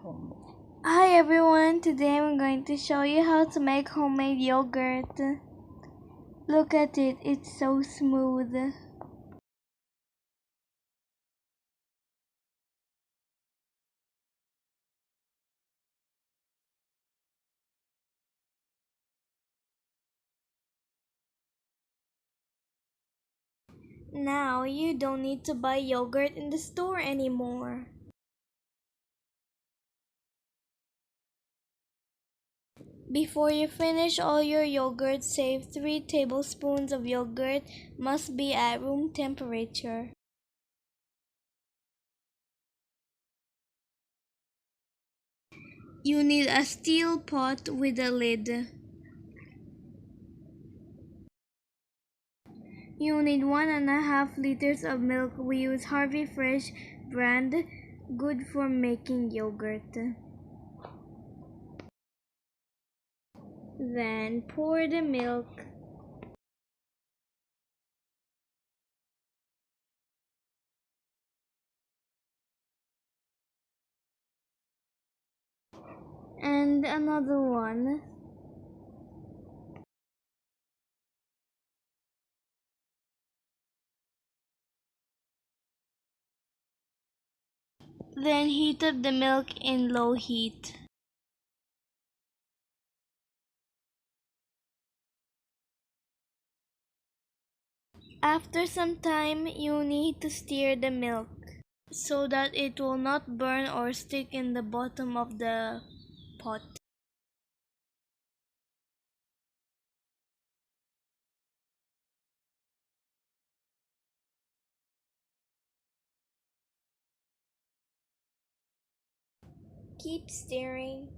Hi everyone, today I'm going to show you how to make homemade yogurt. Look at it, it's so smooth. Now you don't need to buy yogurt in the store anymore. Before you finish all your yogurt, save 3 tablespoons of yogurt, must be at room temperature. You need a steel pot with a lid. You need 1.5 liters of milk. We use Harvey Fresh brand, good for making yogurt. Then pour the milk. And another one. Then heat up the milk in low heat. After some time, you need to stir the milk so that it will not burn or stick in the bottom of the pot. Keep stirring.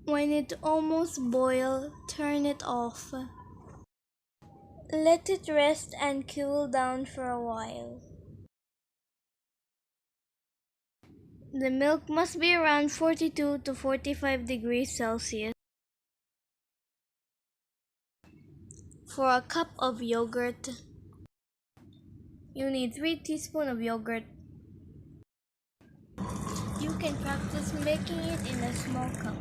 When it almost boils, turn it off. Let it rest and cool down for a while. The milk must be around 42 to 45 degrees Celsius. For a cup of yogurt, you need 3 teaspoons of yogurt. You can practice making it in a small cup.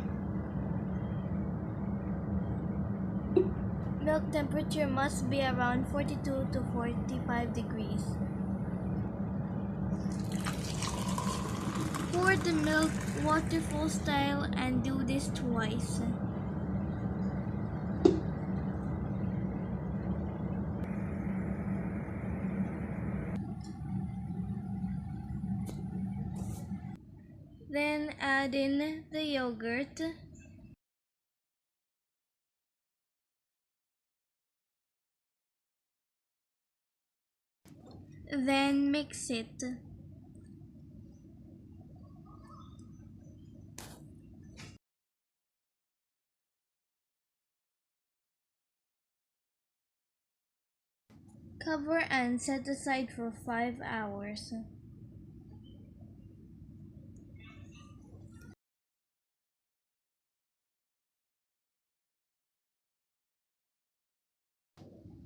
Milk temperature must be around 42 to 45 degrees. Pour the milk waterfall style and do this twice. Then add in the yogurt. Then mix it. Cover and set aside for 5 hours.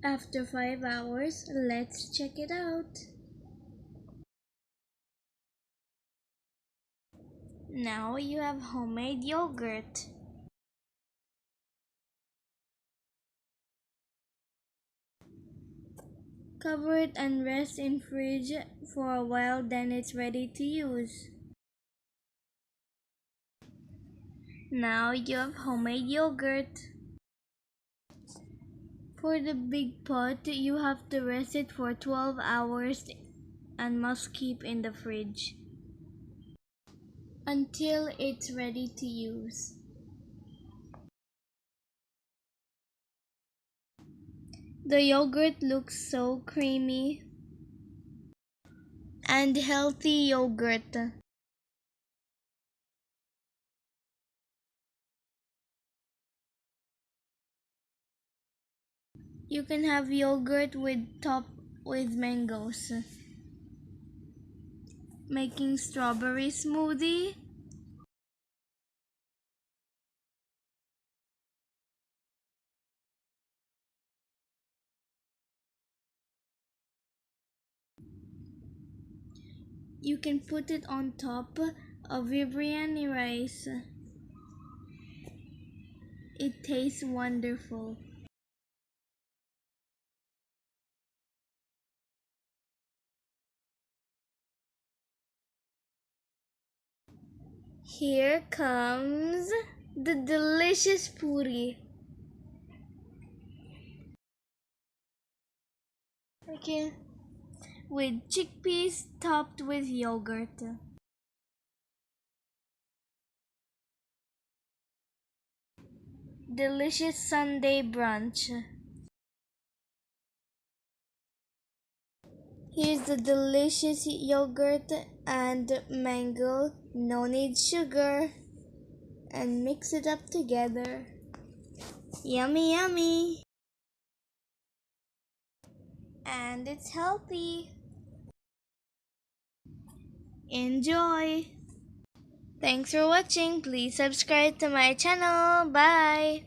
After 5 hours, let's check it out. Now you have homemade yogurt. Cover it and rest in fridge for a while, then it's ready to use. Now you have homemade yogurt. For the big pot, you have to rest it for 12 hours and must keep in the fridge until it's ready to use. The yogurt looks so creamy and healthy yogurt. You can have yogurt topped with mangoes. Making strawberry smoothie. You can put it on top of your biryani rice. It tastes wonderful. Here comes the delicious puri. Okay. With chickpeas topped with yogurt. Delicious Sunday brunch. Here's the delicious yogurt and mango. No need sugar. And mix it up together. Yummy, yummy. And it's healthy. Enjoy. Thanks for watching. Please subscribe to my channel. Bye.